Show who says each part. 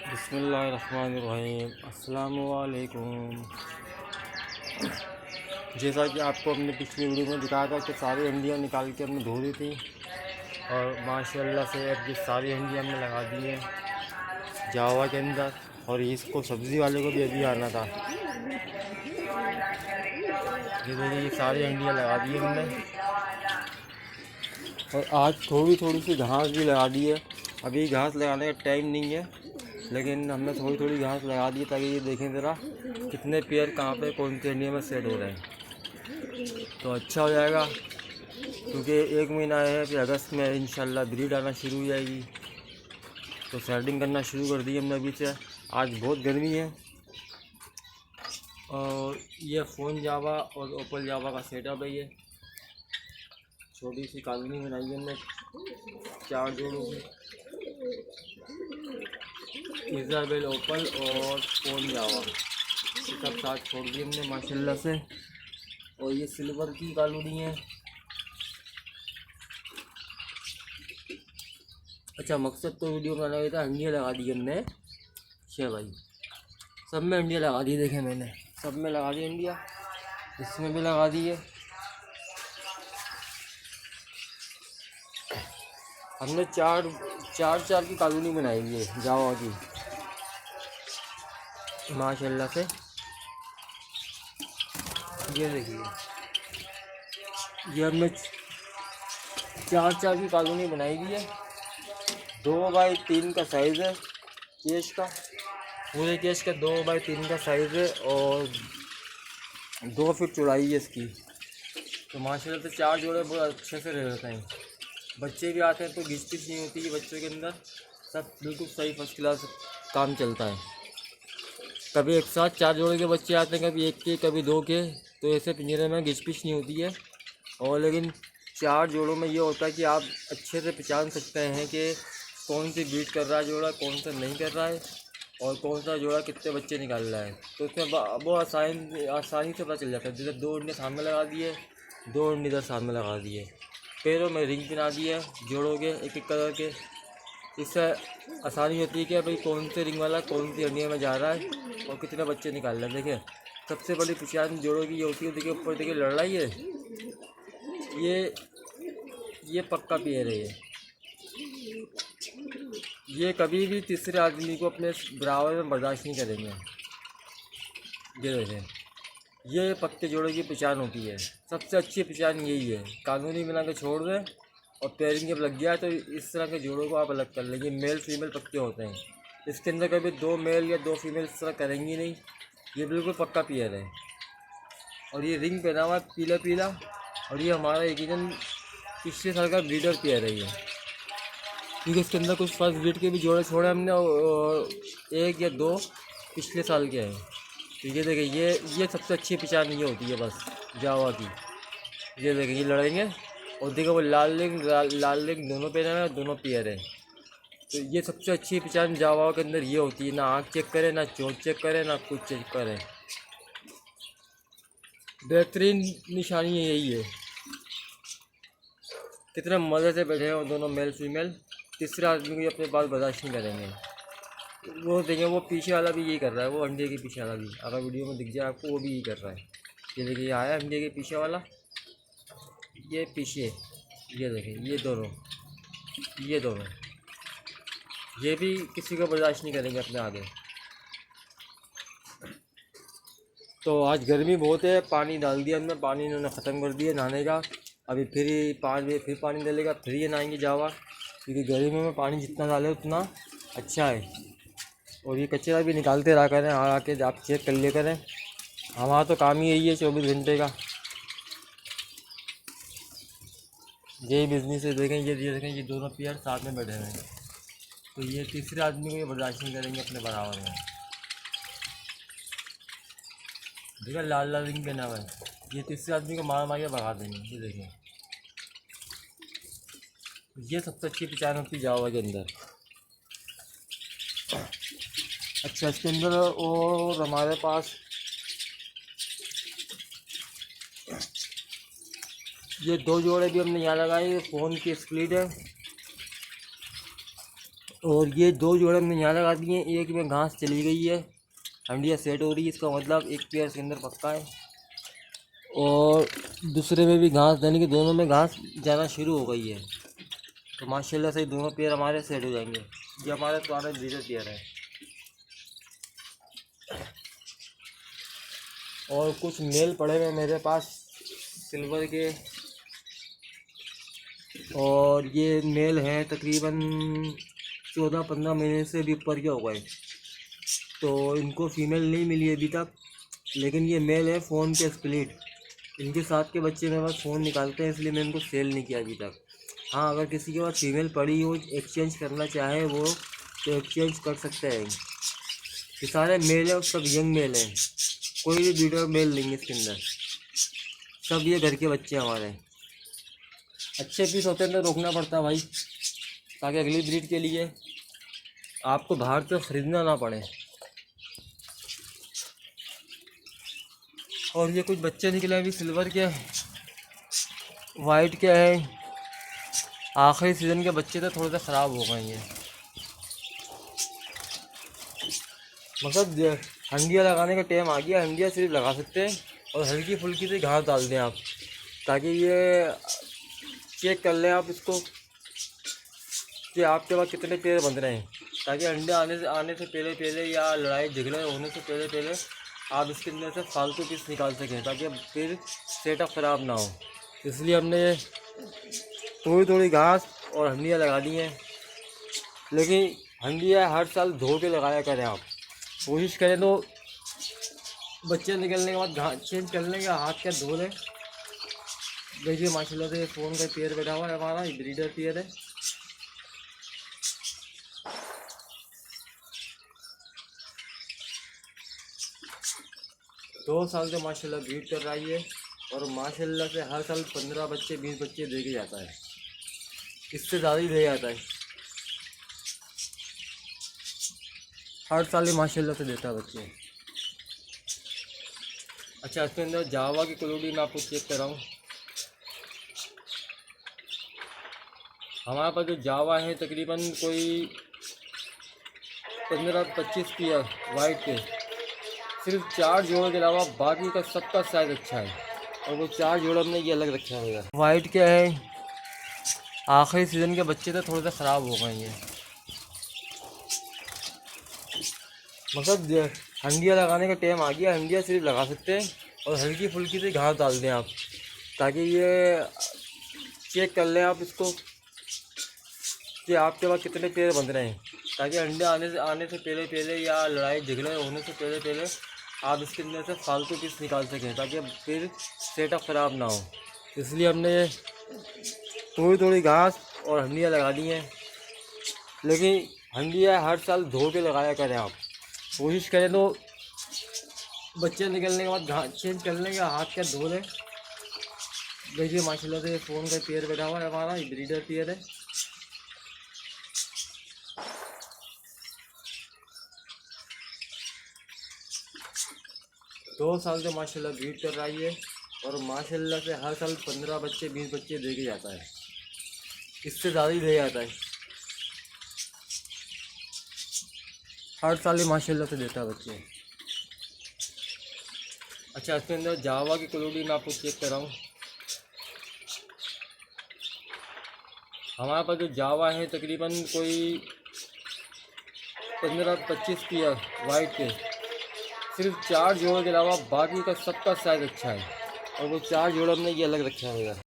Speaker 1: बिस्मिल्लाहिर्रहमानिर्रहीम। अस्सलामुअलैकुम। जैसा कि आपको अपने पिछली वीडियो में दिखाया था कि सारी हंडियाँ निकाल के हमने धो दी थी और माशाल्लाह से अब ये सारी हंडियाँ हमने लगा दी है जावा के अंदर। और इसको सब्ज़ी वाले को भी अभी आना था। ये देखिए ये सारी हंडियाँ लगा दी हमने और आज थोड़ी थोड़ी सी घास भी लगा दी है। अभी घास लगाने का टाइम नहीं है, लेकिन हमने थोड़ी थोड़ी घास लगा दी ताकि ये देखें ज़रा कितने पेड़ कहाँ पे कौन सी हंडिया में सेट हो रहे हैं, तो अच्छा हो जाएगा। क्योंकि 1 महीना है, फिर अगस्त में इंशाल्लाह ब्रीड आना शुरू हो जाएगी, तो सेटिंग करना शुरू कर दी हमने अभी से। आज बहुत गर्मी है और ये फ़ोन जावा और ओपल जावा का सेटअप है। ये छोटी सी कॉलोनी बनाई है हमने 4 जोड़ों की, इज़ाबेल ओपल और फ़ोन जावा ये सब साथ छोड़ दिए हमने माशाल्लाह से। और ये सिल्वर की कॉलोनी है। अच्छा, मकसद तो वीडियो बनाना था, हंडियाँ लगा दी हमने। अच्छा भाई, सब में हंडियाँ लगा दी, देखें मैंने सब में लगा दी हंडियाँ, इसमें भी लगा दी है। हमने चार चार की कॉलोनी बनाई है जावा की माशाल्लाह से। ये देखिए ये हमने 4 की कॉलोनी बनाई हुई है। 2x3 का साइज़ है केश का, पूरे केश का 2x3 का साइज़ है और 2 फीट चौड़ाई है इसकी। तो माशाल्लाह से 4 जोड़े बहुत अच्छे से रहते हैं। बच्चे भी आते हैं तो घिच पिच नहीं होती है बच्चों के अंदर, सब बिल्कुल सही फर्स्ट क्लास काम चलता है। कभी एक साथ 4 जोड़े के बच्चे आते हैं, कभी एक के कभी 2 के, तो ऐसे पिंजरे में घिच पिच नहीं होती है। और लेकिन 4 जोड़ों में ये होता है कि आप अच्छे से पहचान सकते हैं कि कौन सी ब्रीड कर रहा है जोड़ा, कौन सा नहीं कर रहा है, और कौन सा जोड़ा कितने बच्चे निकाल रहा है। तो उसमें वो आसानी से पता चल जाता है। जैसे 2 अंडे सामने लगा दिए, 2 अंडे इधर सामने लगा दिए, पैरों में रिंग पहना दिए जोड़ों के एक एक कलर के। इससे आसानी होती है कि भाई कौन से रिंग वाला कौन सी हंडिया में जा रहा है और कितने बच्चे निकाल रहे हैं। देखिए सबसे बड़ी पहचान जोड़ों की ये होती है। देखिए ऊपर देखिए लड़ रही है, ये पक्का पेयर है। ये कभी भी तीसरे आदमी को अपने बराबर में बर्दाश्त नहीं करेंगे। ये देखें, ये पक्के जोड़े की पहचान होती है। सबसे अच्छी पहचान यही है। कानूनी बना के छोड़ दें और पेयरिंग जब लग गया तो इस तरह के जोड़ों को आप अलग कर लेंगे। मेल फीमेल पक्के होते हैं, इसके अंदर कभी 2 मेल या 2 फीमेल इस तरह करेंगी नहीं। ये बिल्कुल पक्का पेयर है। और ये रिंग पहना हुआ है पीला पीला, और ये हमारा यकीनन पिछले साल का ब्रीडर पेयर है ये। क्योंकि इसके अंदर कुछ फर्स्ट ब्रीड के भी जोड़े छोड़े हमने और 1 या 2 पिछले साल के हैं। तो ये देखिए ये सबसे अच्छी पहचान ये होती है बस जावा की। ये देखिए ये लड़ेंगे और देखो वो लाल रिंग दोनों पेयर हैं, दोनों पेयर हैं। तो ये सबसे अच्छी पहचान जावा के अंदर ये होती है। ना आँख चेक करें, ना चोट चेक करें, ना कुछ चेक करें। बेहतरीन निशानी यही है। कितने मज़े से बैठे हैं वो दोनों मेल फीमेल, तीसरे आदमी को अपने बात बर्दाश्त नहीं करेंगे। वो देखिए वो पीछे वाला भी यही कर रहा है, वो अंडे के पीछे वाला भी, अगर वीडियो में दिख जाए आपको, वो भी यही कर रहा है। ये देखिए ये आया अंडे के पीछे वाला, ये पीछे, ये देखिए ये दोनों ये भी किसी को बर्दाश्त नहीं करेंगे अपने आगे। तो आज गर्मी बहुत है, पानी डाल दिया हमने, पानी इन्होंने ख़त्म कर दिया नहाने का। अभी फिर 5 बजे फिर पानी डालेगा, फिर ये नहाएंगे जावा। क्योंकि गर्मी में पानी जितना डाले उतना अच्छा है। और ये कचरा भी निकालते रहा करें, आके आप चेक कर लिया करें। हमारा तो काम ही यही है 24 घंटे का, यही बिजनेस है। देखें ये दोनों पेयर साथ में बैठे हुए हैं, तो ये तीसरे आदमी को ये बर्दाश्त नहीं करेंगे अपने बराबर में। देखिए लाल रिंग पहना हुआ है, ये तीसरे आदमी को मार मार के भगा देंगे। ये देखें ये सबसे अच्छी पहचान होती है जावा के अंदर। अच्छा, इसके अंदर और हमारे पास ये 2 जोड़े भी हमने यहाँ लगाए। फ़ोन की स्प्लिट है और ये 2 जोड़े हमने यहाँ लगा दिए हैं। एक में घास चली गई है, हंडिया सेट हो रही है, इसका मतलब एक पेयर इसके अंदर पक्का है। और दूसरे में भी घास, यानी कि दोनों में घास जाना शुरू हो गई है। तो माशाल्लाह से दोनों पेयर हमारे सेट हो जाएंगे। ये हमारे पुराने ब्रीडर पेयर है। और कुछ मेल पड़े हुए मेरे पास सिल्वर के, और ये मेल हैं तकरीबन 14-15 महीने से भी ऊपर के हो गए। तो इनको फीमेल नहीं मिली अभी तक, लेकिन ये मेल है फ़ोन के स्प्लिट। इनके साथ के बच्चे मेरे पास फ़ोन निकालते हैं, इसलिए मैंने इनको सेल नहीं किया अभी तक। हाँ, अगर किसी के पास फीमेल पड़ी हो, एक्सचेंज करना चाहे वो, तो एक्सचेंज कर सकते हैं। ये सारे मेल है और सब यंग मेल हैं, कोई भी ब्रीडर मेल नहीं है इसके अंदर। सब ये घर के बच्चे हमारे। अच्छे पीस होते हैं तो रोकना पड़ता है भाई, ताकि अगली ब्रीड के लिए आपको बाहर से ख़रीदना ना पड़े। और ये कुछ बच्चे निकले अभी सिल्वर के, वाइट के हैं। आखिरी सीज़न के बच्चे थे, थोड़े से ख़राब हो गए ये। मतलब हंडिया लगाने का टाइम आ गया। हंडिया सिर्फ लगा सकते हैं और हल्की फुल्की सी घास डाल दें आप, ताकि ये चेक कर लें आप इसको कि आपके पास कितने पेड़ बंध रहे हैं, ताकि अंडे आने से पहले या लड़ाई झगड़े होने से पहले आप इसके अंदर से फालतू पीस निकाल सकें, ताकि फिर सेटअप ख़राब ना हो। इसलिए हमने थोड़ी घास और हंडिया लगा दी हैं। लेकिन हंडिया हर साल धो के लगाया करें आप, कोशिश करें तो बच्चे निकलने के बाद घास चेंज कर लेंगे, हाथ के धो लें। देखिए माशाल्लाह से फ़ोन का पेयर बैठा हुआ है हमारा, ब्रीडर पेयर है। दो साल से माशाल्लाह ब्रीड कर रही है, और माशाल्लाह से हर साल 15 बच्चे 20 बच्चे दे के जाता है, इससे ज़्यादा ही दे जाता है। हर साल ही माशाल्लाह से देता है बच्चे। अच्छा, इसके अंदर जावा की क्वालिटी मैं आपको चेक कर रहा हूँ। हमारे पास जो जावा है तकरीबन कोई 15-25 पेयर वाइट के, सिर्फ 4 जोड़ों के अलावा बाकी का सबका साइज़ अच्छा है, और वो 4 जोड़ों में ये अलग रखा हुआ है। वाइट के हैं, आखिरी सीज़न के बच्चे थे, थोड़े से ख़राब हो गए ये। मतलब हंडिया लगाने का टाइम आ गया। हंडिया सिर्फ लगा सकते हैं और हल्की फुल्की सी घास डाल दें आप, ताकि ये चेक कर लें आप इसको कि आपके पास कितने पेड़ बंध रहे हैं, ताकि अंडे आने से पहले या लड़ाई झगड़े होने से पहले आप इसके अंदर से फालतू पीस निकाल सकें, ताकि फिर सेटअप ख़राब ना हो। इसलिए हमने थोड़ी घास और हंडिया लगा दी हैं। लेकिन हंडिया हर साल धो के लगाया करें आप, कोशिश करें तो बच्चे निकलने के बाद घास चेंज कर लेंगे, हाथ के धो लें। देखिए माशाल्लाह से फ़ोन का पेयर बैठा हुआ है हमारा, ब्रीडर पेयर है। दो साल से माशाल्लाह ब्रीड कर रही है, और माशाल्लाह से हर साल 15 बच्चे 20 बच्चे दे के जाता है, इससे ज़्यादा ही दे जाता है। हर साल ही माशाल्लाह से देता है बच्चे। अच्छा, इसके अंदर जावा की क्वालिटी मैं आपको चेक कर रहा हूँ। हमारे पास जो जावा है तकरीबन कोई 15-25 पेयर वाइट के, सिर्फ 4 जोड़ों के अलावा बाकी का सबका साइज़ अच्छा है, और वो 4 जोड़ों में ये अलग रखा हुआ है।